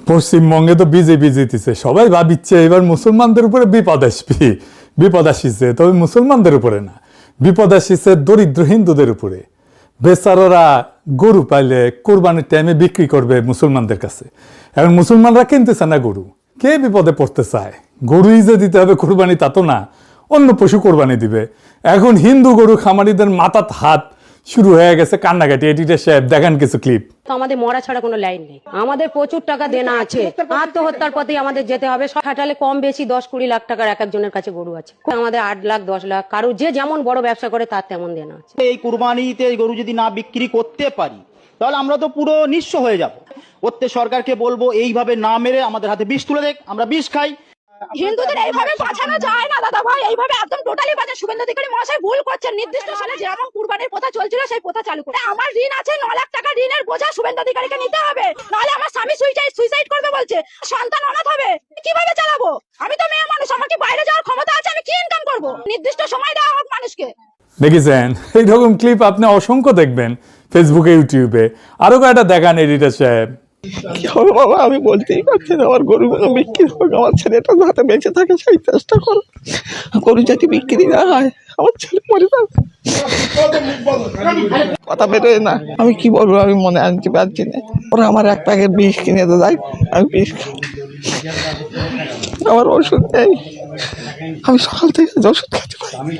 পশ্চিমবঙ্গে তো বিজেপি জিতেছে, সবাই ভাবিচ্ছে এবার মুসলমানদের উপরে বিপদ আসিছে, তবে মুসলমানদের উপরে না, বিপদ আসিছে দরিদ্র হিন্দুদের উপরে। বেচারারা গরু পাইলে কোরবানির টাইমে বিক্রি করবে মুসলমানদের কাছে, এখন মুসলমানরা কিনতেছে না গরু, কে বিপদে পড়তে চায়? গরুই যে দিতে হবে কোরবানি তা তো না, অন্য পশু কোরবানি দিবে। এখন হিন্দু গরু খামারিদের মাথাত হাত শুরু হয়ে গেছে কান্নাকাটি। এডিটর সাহেব দেখান কিছু ক্লিপ। তো আমাদের মরা ছাড়া কোনো লাইন নেই, আমাদের প্রচুর টাকা দেনা আছে, আত্মহত্যার পথে আমাদের যেতে হবে। খাটালে কম বেশি 10-20 লাখ টাকার এক একজনের কাছে গরু আছে, আমাদের 8 লাখ 10 লাখ, কারো যে যেমন বড় ব্যবসা করে তার তেমন দেনা আছে। এই কুরবানিতে গরু যদি না বিক্রি করতে পারি তাহলে আমরা তো পুরো নিঃস্ব হয়ে যাব। প্রত্যেক সরকারকে বলবো এইভাবে না মেরে আমাদের হাতে বিষ তুলে দেখ, আমরা বিষ খাই। হিন্দুদের এইভাবে বাঁচানো যায় না দাদা ভাই, এইভাবে একদম টোটালি বাঁচা। শুভেন্দু অধিকারী মহাশয় ভুল করছেন, নির্দিষ্ট সালে যেমন কুরবানির প্রথা চলছিল সেই প্রথা চালু করে। আমার ঋণ আছে 9 লাখ টাকা, ঋণের বোঝা শুভেন্দু অধিকারীকে নিতে হবে, নাহলে আমার স্বামী সুইসাইড করবে বলছে, সন্তান অনাথ হবে, কিভাবে চালাবো? আমি তো মেয়ে মানুষ, আমার কি বাইরে যাওয়ার ক্ষমতা আছে? আমি কি ইনকাম করবো? নির্দিষ্ট সময় দেওয়া হোক মানুষকে। দেখেছেন এইরকম ক্লিপ আপনি অসংখ্য দেখবেন ফেসবুকে, ইউটিউবে। আরো কয়েকটা দেখান এডিটর সাহেব। বাবা আমি বলতেই পারছি না, আমার গরুগুলো বিক্রি হোক, আমার ছেলেটা যাতে বেঁচে থাকে সেই চেষ্টা করো। গরু যদি বিক্রি না হয় আমার ছেলে মরে যাবে, কথা বেরোয় না। আমি কি বলবো, আমি মনে আনতে পারছি না। ওরা আমার এক প্যাকেট বিষ কিনে দেয়, আমি বিষ খাই, আমার ওষুধ নেই, আমি সকাল থেকে ওষুধ খেতে পারি।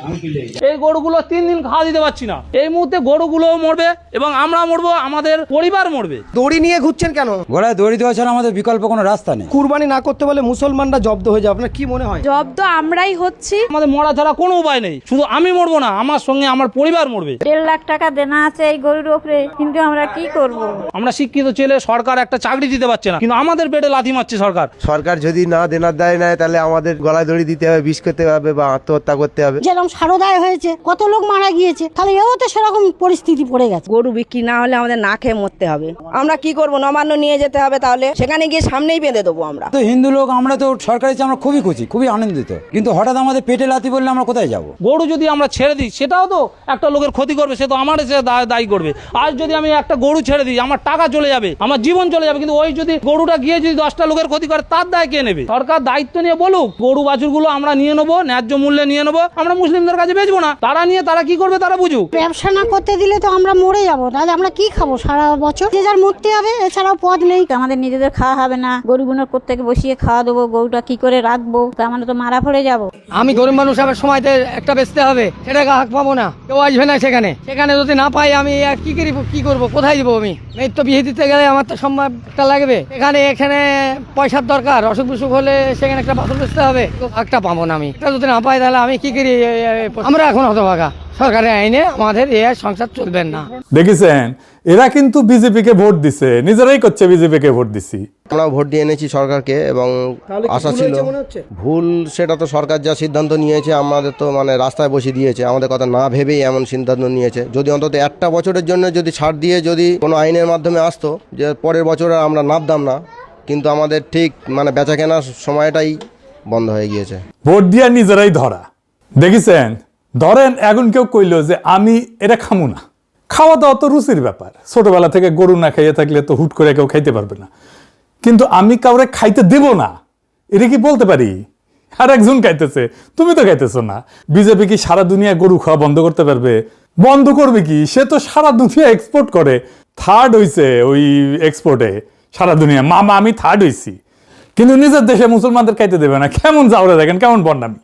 এই গরুগুলো 3 দিন খাওয়া দিতে পারছি না, এই মুহূর্তে গরুগুলো মরবে এবং আমরা মরবো, আমাদের পরিবার মরবে। দড়ি নিয়ে ঘুরছেন কেন? ঘোড়ায় দড়ি দেওয়া ছাড়া আমাদের বিকল্প কোনো রাস্তা নেই। কুরবানি না করতে বলে মুসলমানরা জব্দ হয়ে যাবে, আপনার কি মনে হয়? জব্দ আমরাই হচ্ছি, আমাদের মরা ছাড়া কোনো উপায় নেই। শুধু আমি মরবো না, আমার সঙ্গে আমার পরিবার মরবে। 1.5 লাখ টাকা দেনা আছে এই গরুর উপরে, কিন্তু আমরা কি করব? আমরা শিক্ষিত ছেলে, সরকার একটা চাকরি দিতে পারছে না, কিন্তু আমাদের পেটে লাথি মারছে সরকার। সরকার যদি না দেনার দায় নেয় তাহলে আমাদের গলায় দড়ি দিতে হবে, বিষ খেতে হবে বা আত্মহত্যা করতে হবে। যেরকম সারদায় হয়েছে, কত লোক মারা গিয়েছে, তাহলে এও তো সেরকম পরিস্থিতি পড়ে গেছে। গরু বিক্রি না হলে আমাদের না খেয়ে মরতে হবে। আমরা কি করবো? নবান্ন নিয়ে যেতে হবে, তাহলে সেখানে গিয়ে সামনেই বেঁধে দেবো আমরা। তো হিন্দু লোক আমরা তো সরকারি আমরা খুবই খুশি, খুবই আনন্দিত, কিন্তু হঠাৎ আমাদের পেটে লাথি বললে আমরা কোথায় যাব? গরু যদি আমরা ছেড়ে দিই সেটাও তো একটা লোকের ক্ষতি করবে, সে তো আমার সে দায়ী করবে। আজ যদি আমি একটা গরু ছেড়ে দিই আমার টাকা চলে যাবে, আমার জীবন চলে যাবে, কিন্তু ওই যদি গরুটা গিয়ে যদি 10টা লোকের ক্ষতি করে তার দায় কে নেবে? সরকার দায়িত্ব নিয়ে বলুক, গরু বাছুরগুলো আমরা নিয়ে নেবো, ন্যায্য মূল্যে নিয়ে নেবো, আমরা মুসলিমদের কাছে বেচবো না, তারা নিয়ে তারা কি করবে তারা বুঝুক। ব্যবসা না করতে দিলে তো আমরা মরে যাবো, তাহলে আমরা কি খাবো সারা বছর? যে যার মরতে হবে, এছাড়াও পথ নেই। আমাদের নিজেদের খাওয়া হবে না, গরুগুলোর কোত্থেকে বসিয়ে খাওয়া দেবো, গরুটা কি করে রাখবো? তা আমরা তো মারা পড়ে যাবো। আমি গরিব মানুষ, আমার সময়তে একটা বেচতে হবে, সেটাকে হাক পাবো না, কেউ আসবে না সেখানে। সেখানে যদি না পাই আমি আর কি করবো, কোথায় যাবো? আমি তো বিয়ে দিতে গেলে আমার তো সময় একটা লাগবে, এখানে পয়সার দরকার, অসুখ বিসুখ হলে সেখানে একটা বাথরুম বেচতে হবে, একটা পাবো না। আমি এটা যদি না পাই তাহলে আমি কি করি? আমরা এখন হতভাগা, সরকারের আইনে আমাদের এই সংসার চলবে না। দেখেছেন এরা কিন্তু বিজেপিকে ভোট দিছে, নিজেরাই করছে বিজেপিকে ভোট দিছি। আমরা ভোট দিয়ে এনেছি সরকারকে এবং আশা ছিল ভুল, সেটা তো সরকার যা সিদ্ধান্ত নিয়েছে আমাদের তো মানে রাস্তায় বসে দিয়েছে, আমাদের কথা না ভেবেই এমন সিদ্ধান্ত নিয়েছে। যদি অন্তত একটা বছরের জন্য যদি ছাড় দিয়ে যদি কোনো আইনের মাধ্যমে আসতো যে পরের বছর আমরা নামতাম না, কিন্তু আমাদের ঠিক মানে বেচা কেনার সময়টাই বন্ধ হয়ে গিয়েছে। ভোট দিয়া নিজেরাই ধরা। দেখেছেন, ধরেন এখন কেউ কইলো যে আমি এটা খামু না, খাওয়া দাওয়া তো রুচির ব্যাপার, ছোটবেলা থেকে গরু না খাইয়ে থাকলে তো হুট করে কেউ খাইতে পারবে না, কিন্তু আমি কাউরে খাইতে দেব না এটা কি বলতে পারি? আর একজন খাইতেছে, তুমি তো খাইতেছো না। বিজেপি কি সারা দুনিয়া গরু খাওয়া বন্ধ করতে পারবে? বন্ধ করবে কি? সে তো সারা দুনিয়া এক্সপোর্ট করে, 3rd হইছে ওই এক্সপোর্টে সারা দুনিয়া। মামা আমি 3rd হইছি, কিন্তু নিজের দেশে মুসলমানদের খাইতে দেবে না। কেমন যাওয়া দেখেন, কেমন বন্যামি।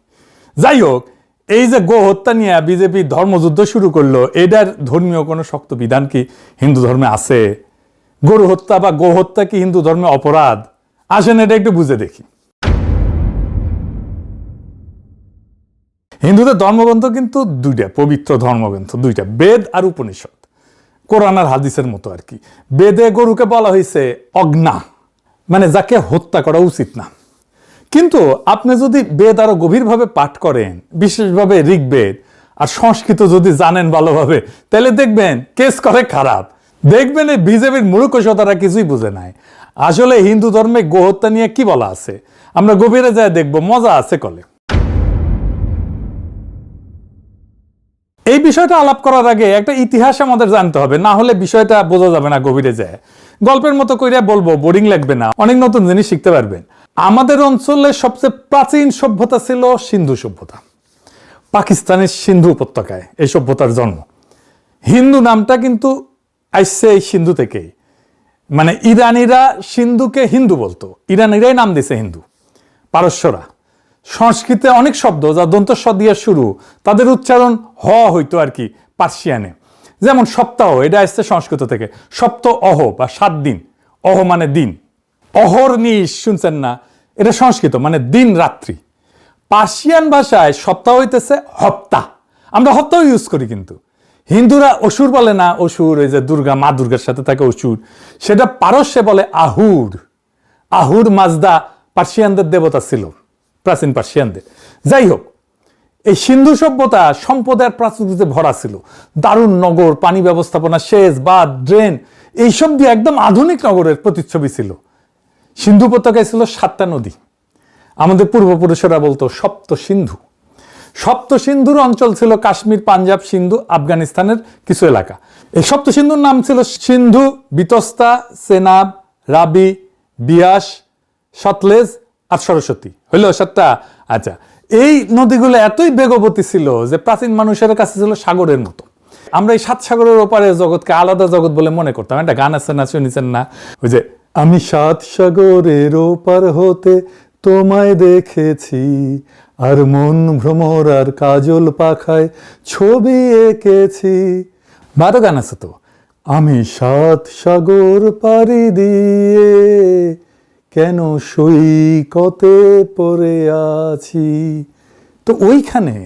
যাই হোক, এই যে গো হত্যা নিয়ে বিজেপি ধর্মযুদ্ধ শুরু করলো, এটার ধর্মীয় কোনো শক্ত বিধান কি হিন্দু ধর্মে আছে? গরু হত্যা বা গো হত্যা কি হিন্দু ধর্মে অপরাধ? আসেন এটা একটু বুঝে দেখি। হিন্দুদের ধর্মগ্রন্থ কিন্তু 2টা, পবিত্র ধর্মগ্রন্থ 2টা, বেদ আর উপনিষদ, কোরআন আর হাদিসের মতো আর কি। বেদে গরুকে বলা হয়েছে অজ্ঞা, মানে যাকে হত্যা করা উচিত না। কিন্তু আপনি যদি বেদ আরো গভীরভাবে পাঠ করেন, বিশেষভাবে ঋগ্বেদ আর সংস্কৃত যদি জানেন ভালোভাবে, তাহলে দেখবেন কেস করে খারাপ। দেখবেন এই বিজেপির মূর্খতা কিছুই বুঝে নাই। আসলে হিন্দু ধর্মে গোহত্যা নিয়ে কি বলা আছে আমরা গভীরে যায় দেখবো, মজা আছে কলে। এই বিষয়টা আলাপ করার আগে একটা ইতিহাস আমাদের জানতে হবে, না হলে বিষয়টা বোঝা যাবে না গভীরে যায়। গল্পের মতো কইরা বলবো, বোরিং লাগবে না, অনেক নতুন জিনিস শিখতে পারবেন। আমাদের অঞ্চলে সবচেয়ে প্রাচীন সভ্যতা ছিল সিন্ধু সভ্যতা। পাকিস্তানের সিন্ধু উপত্যকায় এই সভ্যতার জন্ম। হিন্দু নামটা কিন্তু আসছে এই সিন্ধু থেকেই, মানে ইরানিরা সিন্ধুকে হিন্দু বলতো, ইরানিরাই নাম দিছে হিন্দু। পারস্যরা, সংস্কৃতে অনেক শব্দ যা দন্তস্ব দিয়ে শুরু, তাদের উচ্চারণ হ হইতো আর কি পার্সিয়ানে। যেমন সপ্তাহ, এটা আসছে সংস্কৃত থেকে, সপ্ত অহ বা 7 দিন, অহ মানে দিন, অহর্নিশ শুনছেন না, এটা সংস্কৃত মানে দিন রাত্রি। পার্সিয়ান ভাষায় সপ্তাহ হইতেছে হপ্তা, আমরা হপ্তাহ ইউজ করি, কিন্তু হিন্দুরা অসুর বলে না, অসুর ওই যে দুর্গা, মা দুর্গার সাথে থাকে অসুর, সেটা পারস্যে বলে আহুর। আহুর মাজদা পার্সিয়ানদের দেবতা ছিল, প্রাচীন পার্সিয়ানদের। যাই হোক, এই সিন্ধু সভ্যতা সম্পদের প্রাচুর্যে ভরা ছিল। দারুণ নগর, পানি ব্যবস্থাপনা, সেচ, বাঁধ, ড্রেন, এইসব দিয়ে একদম আধুনিক নগরের প্রতিচ্ছবি ছিল। সিন্ধু উপত্যকায় ছিল 7টা নদী, আমাদের পূর্বপুরুষেরা বলতো সপ্ত সিন্ধু। সপ্ত সিন্ধুর অঞ্চল ছিল কাশ্মীর, পাঞ্জাব, সিন্ধু, আফগানিস্তানের কিছু এলাকা। এই সপ্ত সিন্ধুর নাম ছিল সিন্ধু, বিতস্তা, সেনাব, রাবি, বিয়াস, সতলেজ আর সরস্বতী। হইল 7টা। আচ্ছা, এই নদীগুলো এতই বেগবতী ছিল যে প্রাচীন মানুষের কাছে ছিল সাগরের মতো। আমরা এই 7 সাগরের ওপারে জগৎকে আলাদা জগৎ বলে মনে করতাম। একটা গান আছে না, শুনেছেন না, ওই যে আমি 7 সাগরের ওপার হতে তোমায় দেখেছি, আর মন ভ্রমর আর কাজল পাখায় ছবি এঁকেছি। ভালো গান আছে তো, আমি 7 সাগর পাড়ি দিয়ে কেন সৈকতে পড়ে আছি। তো ওইখানে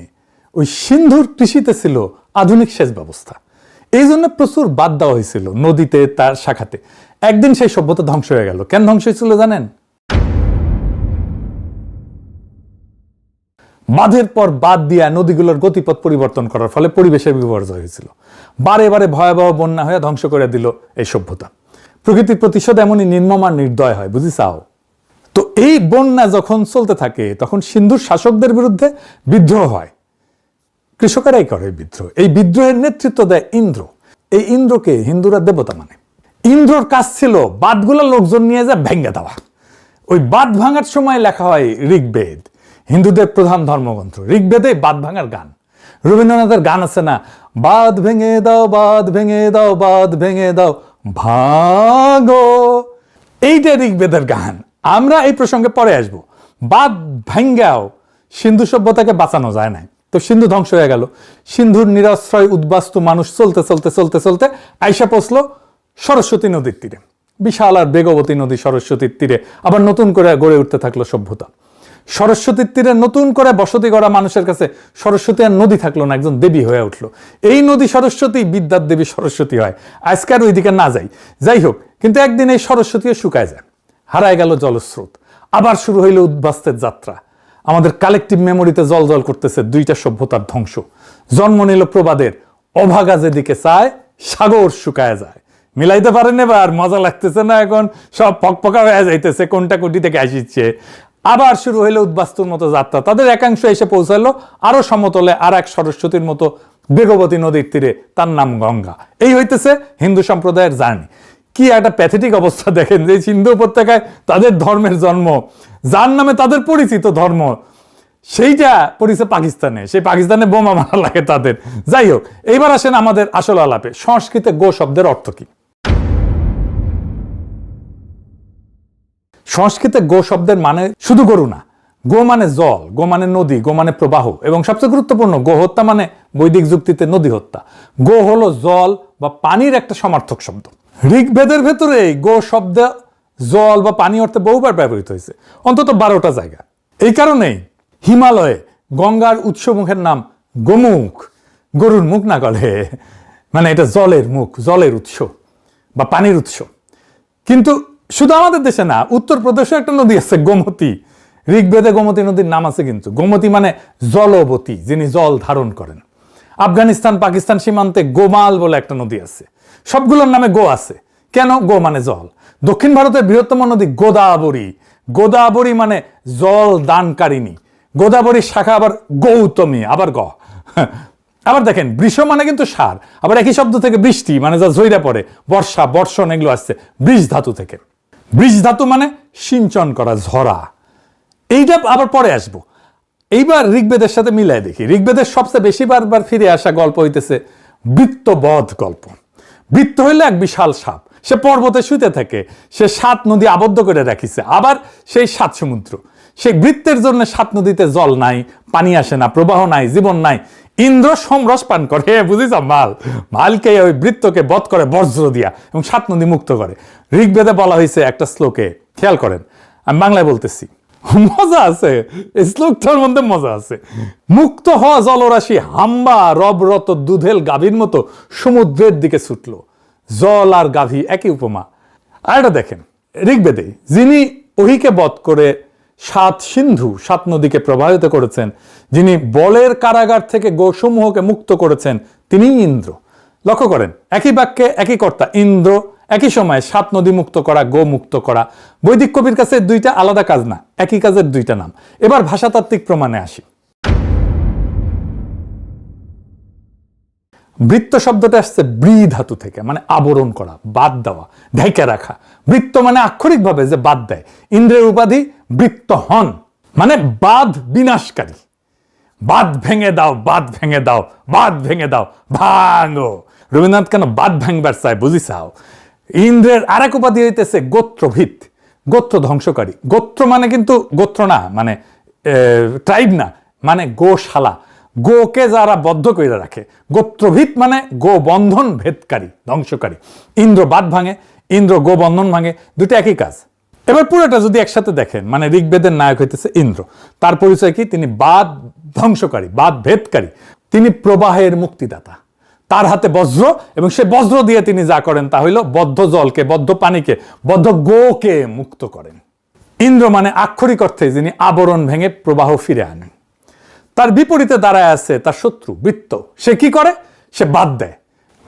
ওই সিন্ধুর কৃষিতে ছিল আধুনিক সেচ ব্যবস্থা, এই জন্য প্রচুর বাদ দেওয়া হয়েছিল নদীতে, তার শাখাতে। একদিন সেই সভ্যতা ধ্বংস হয়ে গেল। কেন ধ্বংস হয়েছিল জানেন? বাঁধের পর বাদ দিয়া নদীগুলোর গতিপথ পরিবর্তন করার ফলে পরিবেশের বিপর্যয় হয়েছিল। বারে বারে ভয়াবহ বন্যা হয়ে ধ্বংস করে দিল এই সভ্যতা। প্রকৃতির প্রতিশোধ এমনই নির্মম আর নির্দয় হয়, বুঝি চাও? তো এই বন্যা যখন চলতে থাকে তখন সিন্ধুর শাসকদের বিরুদ্ধে বিদ্রোহ হয়। কৃষকেরাই করে বিদ্রোহ। এই বিদ্রোহের নেতৃত্ব দেয় ইন্দ্র। এই ইন্দ্রকে হিন্দুরা দেবতা মানে। ইন্দ্রর কাজ ছিল বাঁধগুলোর লোকজন নিয়ে যা ভেঙে দেওয়া। ওই বাঁধ ভাঙার সময় লেখা হয় ঋগ্বেদ, হিন্দুদের প্রধান ধর্মগ্রন্থ। ঋগ্বেদে বাঁধ ভাঙার গান। রবীন্দ্রনাথের গান আছে না, বাঁধ ভেঙে দাও, বাঁধ ভেঙে দাও, বাঁধ ভেঙে দাও, ভাগো। এইটা ঋগ্বেদের গান। আমরা এই প্রসঙ্গে পরে আসব। বাঁধ ভাঙ্গাও সিন্ধু সভ্যতাকে বাঁচানো যায় না, তো সিন্ধু ধ্বংস হয়ে গেল। সিন্ধুর নিরাশ্রয় উদ্বাস্তু মানুষ চলতে চলতে চলতে চলতে আইসা পৌঁছলো সরস্বতী নদীর তীরে। বিশাল আর বেগবতী নদী সরস্বতীর তীরে আবার নতুন করে গড়ে উঠতে থাকলো সভ্যতা। সরস্বতীর তীরে নতুন করে বসতি গড়া মানুষের কাছে সরস্বতী আর নদী থাকলো না, একজন দেবী হয়ে উঠলো। এই নদী সরস্বতী, বিদ্যার দেবী সরস্বতী হয়। আজকার ওইদিকে না যাই, যাই হোক, কিন্তু একদিন এই সরস্বতীও শুকায় যায়, হারায় গেল জলস্রোত। আবার শুরু হইল উদ্বাস্তের যাত্রা। আমাদের কালেকটিভ মেমোরিতে জল জল করতেছে 2টা সভ্যতার ধ্বংস। জন্ম নিল প্রবাদের, অভাগা যেদিকে চায় সাগর শুকায় যায়। মিলাইতে পারেন এবার? মজা লাগতেছে না? এখন সব ফকফকা হয়ে যাইতেছে, কোনটা কোটি থেকে আসিচ্ছে। আবার শুরু হইলো উদ্বাস্তুর মতো যাত্রা। তাদের একাংশ এসে পৌঁছালো আরো সমতলে আর এক সরস্বতীর মতো বেগবতী নদীর তীরে, তার নাম গঙ্গা। এই হইতেছে হিন্দু সম্প্রদায়ের জার্নি। কি একটা প্যাথেটিক অবস্থা দেখেন, যে সিন্ধু উপত্যকায় তাদের ধর্মের জন্ম, যার নামে তাদের পরিচিত ধর্ম, সেইটা পড়েছে পাকিস্তানে। সেই পাকিস্তানে বোমা মারা লাগে তাদের। যাই হোক, এইবার আসেন আমাদের আসল আলাপে। সংস্কৃতে গো শব্দের অর্থ কি? সংস্কৃতে গো শব্দের মানে শুধু গরু না। গো মানে জল, গো মানে নদী, গো মানে প্রবাহ, এবং সবচেয়ে গুরুত্বপূর্ণ গো হত্যা মানে বৈদিক যুক্তিতে নদী হত্যা। গো হলো জল বা পানির একটা সমার্থক শব্দ। ঋগ্বেদের ভেতরে গো শব্দ জল বা পানি অর্থে বহুবার ব্যবহৃত হয়েছে, অন্তত 12টা জায়গা। এই কারণেই হিমালয়ে গঙ্গার উৎসমুখের নাম গোমুখ। গরুর মুখ না গলে, মানে এটা জলের মুখ, জলের উৎস বা পানির উৎস। কিন্তু শুধু আমাদের দেশে না, উত্তরপ্রদেশে একটা নদী আছে গোমতী। ঋগ্বেদে গোমতী নদীর নাম আছে, কিন্তু গোমতী মানে জলবতী, যিনি জল ধারণ করেন। আফগানিস্তান পাকিস্তান সীমান্তে গোমাল বলে একটা নদী আছে। সবগুলোর নামে গো আছে। কেন? গো মানে জল। দক্ষিণ ভারতের বৃহত্তম নদী গোদাবরী। গোদাবরী মানে জল দানকারিণী। গোদাবরীর শাখা আবার গৌতমী, আবার গ। আবার দেখেন বৃষ মানে কিন্তু সার, আবার একই শব্দ থেকে বৃষ্টি মানে যা ঝইরা পড়ে, বর্ষা, বর্ষণ এগুলো আসছে বৃষ ধাতু থেকে। বৃষ ধাতু মানে সিঞ্চন করা, ঝরা। এইটা আবার পরে আসবো। এইবার ঋগ্বেদের সাথে মিলাই দেখি। ঋগ্বেদের সবচেয়ে বেশি বারবার ফিরে আসা গল্প হইতেছে বৃত্তবধ গল্প। বৃত্ত হইলে এক বিশাল সাপ, সে পর্বতে শুতে থাকে, সে 7 নদী আবদ্ধ করে রাখিছে, আবার সেই 7 সমুদ্র। সেই বৃত্তের জন্য 7 নদীতে জল নাই, পানি আসে না, প্রবাহ নাই, জীবন নাই। ইন্দ্র সমরস পান করে, বুঝিস মালকে ওই বৃত্তকে বধ করে বজ্র দিয়া এবং 7 নদী মুক্ত করে। ঋগ্বেদে বলা হয়েছে একটা শ্লোকে, খেয়াল করেন, আমি বাংলায় বলতেছি, মজা আছে এই শ্লোকটার মধ্যে, মজা আছে। মুক্ত হওয়া জলরাশি হাম্বা রবরত দুধেল গাভীর মতো সমুদ্রের দিকে ছুটল। জল আর গাভী একই উপমা। আর এটা দেখেন ঋগ্বেদে, যিনি ওহিকে বধ করে 7 সিন্ধু 7 নদীকে প্রবাহিত করেছেন, যিনি বলের কারাগার থেকে গোসমূহকে মুক্ত করেছেন, তিনি ইন্দ্র। লক্ষ্য করেন একই বাক্যে একই কর্তা, ইন্দ্র, একই সময়ে 7 নদী মুক্ত করা, গো মুক্ত করা। বৈদিক কবির কাছে 2টা আলাদা কাজ না, একই কাজের 2টা নাম। এবার ভাষাতাত্ত্বিক প্রমাণে আসি। বৃত্ত শব্দটা আসছে ব্রি ধাতু থেকে, মানে আবরণ করা, বাদ দেওয়া, ঢেকে রাখা। বৃত্ত মানে আক্ষরিকভাবে যে বাদ দেয়। ইন্দ্রের উপাধি বৃত্ত হন, মানে বাদ বিনাশকারী। বাদ ভেঙে দাও, বাদ ভেঙে দাও, বাদ ভেঙে দাও, ভাঙো। রবীন্দ্রনাথ কেন বাদ ভাঙবার চায় বুঝিছাও। ইন্দ্রের আরেক উপাধি হইতেছে গোত্রভিত, গোত্র ধ্বংসকারী। গোত্র মানে কিন্তু গোত্র না, মানে ট্রাইব না, মানে গোশালা, গোকে যারা বদ্ধ করে রাখে। গোত্রভিত মানে গো বন্ধন ভেদকারী, ধ্বংসকারী। ইন্দ্র বাদ ভাঙে, ইন্দ্র গো বন্ধন ভাঙে, 2টা একই কাজ। এবার পুরোটা যদি একসাথে দেখেন, মানে ঋগ্বেদের নায়ক হইতেছে ইন্দ্র। তার পরিচয় কি? তিনি বাদ ধ্বংসকারী, বাদ ভেদকারী। তিনি প্রবাহের মুক্তিদাতা। তার হাতে বজ্র, এবং সে বজ্র দিয়ে তিনি যা করেন তা হইল বদ্ধ জলকে, বদ্ধ পানিকে, বদ্ধ গোকে মুক্ত করেন। ইন্দ্র মানে আক্ষরিক অর্থে যিনি আবরণ ভেঙে প্রবাহ ফিরে আনেন। তার বিপরীতে দাঁড়ায় আছে তার শত্রু বৃত্ত। সে কি করে? সে বাদ দেয়।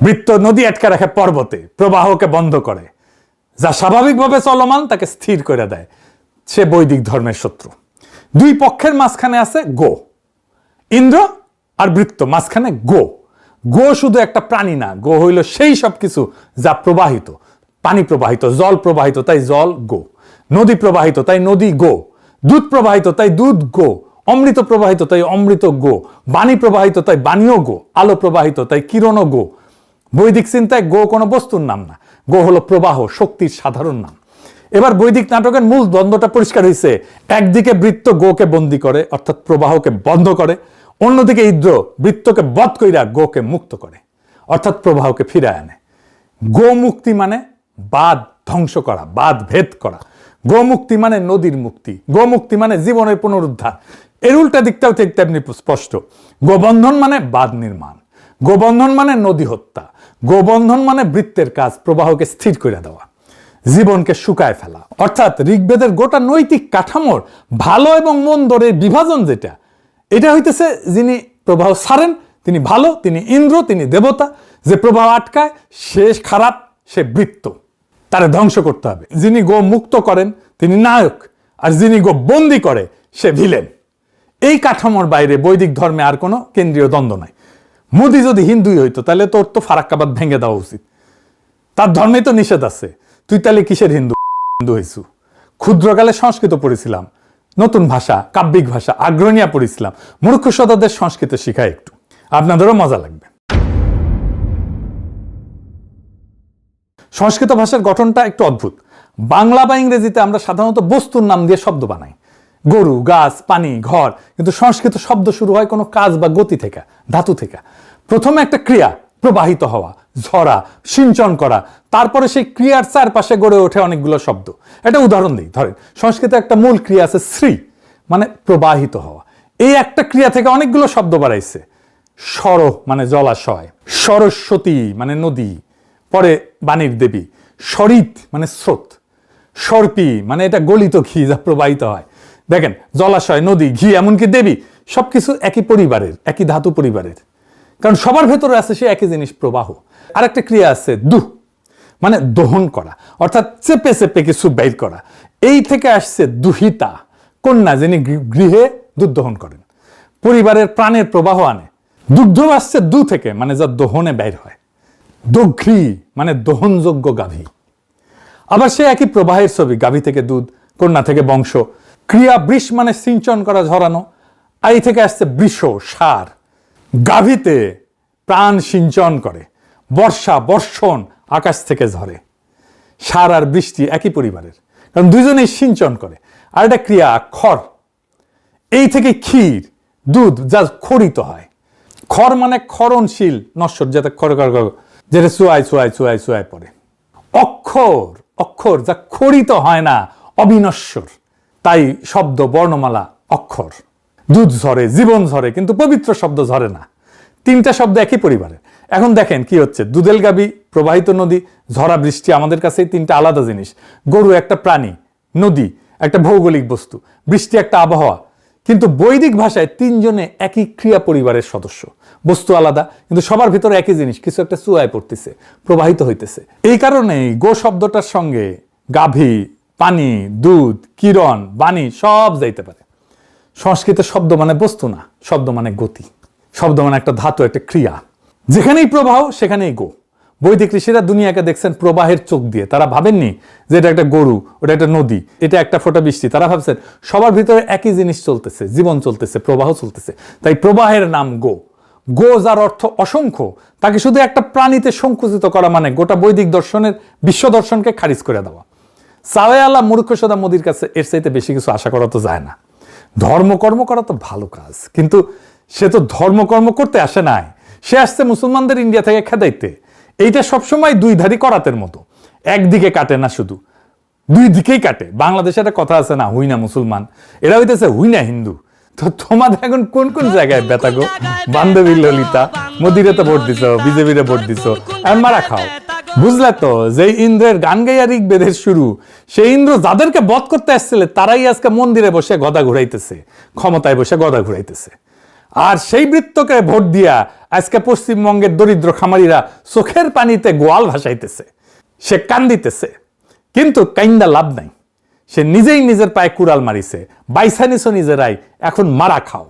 বৃত্ত নদী আটকে রাখে পর্বতে, প্রবাহকে বন্ধ করে। যা স্বাভাবিকভাবে চলমান তাকে স্থির করে দেয়। সে বৈদিক ধর্মের শত্রু। 2 পক্ষের মাঝখানে আছে গো। ইন্দ্র আর বৃত্ত, মাঝখানে গো। গো শুধু একটা প্রাণী না, গো হইল সেই সব কিছু যা প্রবাহিত। পানি প্রবাহিত, জল প্রবাহিত, তাই জল গো। নদী প্রবাহিত, তাই নদী গো। দুধ প্রবাহিত, তাই দুধ গো। অমৃত প্রবাহিত, তাই অমৃত গো। বাণী প্রবাহিত, তাই বাণীও গো। আলো প্রবাহিত, তাই কিরণও গো। বৈদিক চিন্তায় গো কোনো বস্তুর নাম না, গো হলো প্রবাহ, শক্তির সাধারণ নাম। এবার বৈদিক নাটকের মূল দ্বন্দ্বটা পরিষ্কার হয়েছে। একদিকে বৃত্ত গোকে বন্দী করে, অর্থাৎ প্রবাহকে বন্ধ করে। অন্যদিকে ইন্দ্র বৃত্তকে বধ কইরা গোকে মুক্ত করে, অর্থাৎ প্রবাহকে ফিরে আনে। গো মুক্তি মানে বাদ ধ্বংস করা, বাদ ভেদ করা। গো মুক্তি মানে নদীর মুক্তি। গো মুক্তি মানে জীবনের পুনরুদ্ধার। এর উল্টা দিকটাও ঠিক তেমনি স্পষ্ট। গোবন্ধন মানে বাদ নির্মাণ। গোবন্ধন মানে নদী হত্যা। গোবন্ধন মানে বৃত্তের কাজ, প্রবাহকে স্থির করে দেওয়া, জীবনকে শুকায় ফেলা। অর্থাৎ ঋগ্বেদের গোটা নৈতিক কাঠামোর ভালো এবং মন্দর এই বিভাজন যেটা, এটা হইতেছে যিনি প্রবাহ ছাড়েন তিনি ভালো, তিনি ইন্দ্র, তিনি দেবতা। যে প্রবাহ আটকায় সে খারাপ, সে বৃত্ত, তারে ধ্বংস করতে হবে। যিনি গো মুক্ত করেন তিনি নায়ক, আর যিনি গো বন্দি করে সে ভিলেন। এই কাঠামোর বাইরে বৈদিক ধর্মে আর কোনো কেন্দ্রীয় দ্বন্দ্ব নাই। মোদি যদি হিন্দুই হইতো তাহলে তোর তো ফারাক্কাবাদ ভেঙে দেওয়া উচিত। তার ধর্মে তো নিষেধ আছে। তুই তাহলে কিসের হিন্দু হইছু? ক্ষুদ্রকালে সংস্কৃত পড়েছিলাম, নতুন ভাষা, কাব্যিক ভাষা, আগ্রহণীয়া পড়েছিলাম। মূর্খ সদাদের সংস্কৃত শিখায় একটু, আপনাদেরও মজা লাগবে। সংস্কৃত ভাষার গঠনটা একটু অদ্ভুত। বাংলা বা ইংরেজিতে আমরা সাধারণত বস্তুর নাম দিয়ে শব্দ বানাই, গরু, গাছ, পানি, ঘর। কিন্তু সংস্কৃত শব্দ শুরু হয় কোনো কাজ বা গতি থেকে, ধাতু থেকে। প্রথমে একটা ক্রিয়া, প্রবাহিত হওয়া, ঝরা, সিঞ্চন করা। তারপরে সেই ক্রিয়ার চারপাশে গড়ে ওঠে অনেকগুলো শব্দ। একটা উদাহরণ দিই, ধরেন সংস্কৃতে একটা মূল ক্রিয়া আছে শ্রী, মানে প্রবাহিত হওয়া। এই একটা ক্রিয়া থেকে অনেকগুলো শব্দ বাড়াইছে। সর মানে জলাশয়, সরস্বতী মানে নদী, পরে বাণীর দেবী। সরিত মানে স্রোত, সর্পী মানে এটা গলিত ঘি যা প্রবাহিত হয়। দেখেন জলাশয়, নদী, ঘি, এমনকি দেবী, সবকিছু একই পরিবারের, একই ধাতু পরিবারের। কারণ সবার ভেতরে আছে সে একই জিনিস, প্রবাহ। আর একটা ক্রিয়া আছে দুহ, মানে দহন করা, অর্থাৎ চেপে চেপে কিছু বের করা। এই থেকে আসছে দুহিতা, কন্যা যিনি গৃহে দুধ দহন করেন, পরিবারের প্রাণের প্রবাহ আনে। দুগ্ধ আসছে দু থেকে, মানে যা দহনে বের হয়। দঘ্রি মানে দহনযোগ্য গাভী। আবার সে একই প্রবাহের ছবি, গাভী থেকে দুধ, কন্যা থেকে বংশ। ক্রিয়া বৃষ মানে সিঞ্চন করা, ঝরানো। আই থেকে আসছে বৃষ, সার। গাভীতে প্রাণ সিঞ্চন করে, বর্ষা বর্ষণ আকাশ থেকে ঝরে। সার আর বৃষ্টি একই পরিবারের, কারণ দুজনেই সিঞ্চন করে। আর একটা ক্রিয়া খড়, এই থেকে ক্ষীর, দুধ যা খরিত হয়। খড় মানে ক্ষরণশীল, নশ্বর, যাতে খড় যেটা চুয়ায় চুয়ায় চুয়ায় চুয়ায় পড়ে। অক্ষর, অক্ষর যা খরিত হয় না, অবিনশ্বর, তাই শব্দ বর্ণমালা অক্ষর। দুধ ঝরে, জীবন ঝরে, কিন্তু পবিত্র শব্দ ঝরে না। তিনটা শব্দ একই পরিবারের। এখন দেখেন কি হচ্ছে, দুধেল গাভী, প্রবাহিত নদী, ঝরা বৃষ্টি আমাদের কাছে তিনটা আলাদা জিনিস। গরু একটা প্রাণী, নদী একটা ভৌগোলিক বস্তু, বৃষ্টি একটা আবহাওয়া। কিন্তু বৈদিক ভাষায় তিনজনে একই ক্রিয়া পরিবারের সদস্য, বস্তু আলাদা কিন্তু সবার ভিতরে একই জিনিস, কিছু একটা চুয়ায় পড়তেছে, প্রবাহিত হইতেছে। এই কারণেই গো শব্দটার সঙ্গে গাভী, পানি, দুধ, কিরণ, বাণী সব যাইতে পারে। সংস্কৃত শব্দ মানে বস্তু না, শব্দ মানে গতি, শব্দ মানে একটা ধাতু, একটা ক্রিয়া। যেখানেই প্রবাহ সেখানেই গো। বৈদিক ঋষিরা দুনিয়াকে দেখছেন প্রবাহের চোখ দিয়ে। তারা ভাবেননি যে এটা একটা গরু, ওটা একটা নদী, এটা একটা ফোঁটা বৃষ্টি। তারা ভাবছেন সবার ভিতরে একই জিনিস চলতেছে, জীবন চলতেছে, প্রবাহ চলতেছে। তাই প্রবাহের নাম গো। গো যার অর্থ অসংখ্য, তাকে শুধু একটা প্রাণীতে সংকুচিত করা মানে গোটা বৈদিক দর্শনের, বিশ্ব দর্শনকে খারিজ করে দেওয়া। সাওয়ে আলা মূর্খ সদা মোদির কাছে এর চাইতে বেশি কিছু আশা করা তো যায় না। ধর্মকর্ম করা তো ভালো কাজ, কিন্তু সে তো ধর্মকর্ম করতে আসে নাই, সে আসছে মুসলমানদের ইন্ডিয়া থেকে খেদাইতে। এইটা সবসময় দুই ধারি করাতের মতো, একদিকে কাটে না, শুধু দুই দিকেই কাটে। বাংলাদেশে একটা কথা আছে না, হুই না মুসলমান, এরা হইতেছে হুই না হিন্দু। তো তোমাদের এখন কোন কোন জায়গায় ব্যথা গো? বান্ধবী ললিতা, মোদিরে তো ভোট দিছ, বিজেপিরে ভোট দিছ, আর মারা খাও। বুঝলে তো, যে ইন্দ্রের গান গাইয়া ঋগ্বেদের শুরু, সেই ইন্দ্র যাদেরকে বধ করতে আসছিল তারাই আজকে মন্দিরে বসে গদা ঘুরাইতেছে, ক্ষমতায় বসে গদা ঘুরাইতেছে। আর সেই বৃত্তকে ভোট দিয়া আজকে পশ্চিমবঙ্গের দরিদ্র খামারিরা চোখের পানিতে গোয়াল ভাসাইতেছে। সে কান্দিতেছে, কিন্তু কাইন্দা লাভ নাই। সে নিজেই নিজের পায়ে কুড়াল মারিছে, বাইসানিছো নিজেরাই, এখন মারা খাও।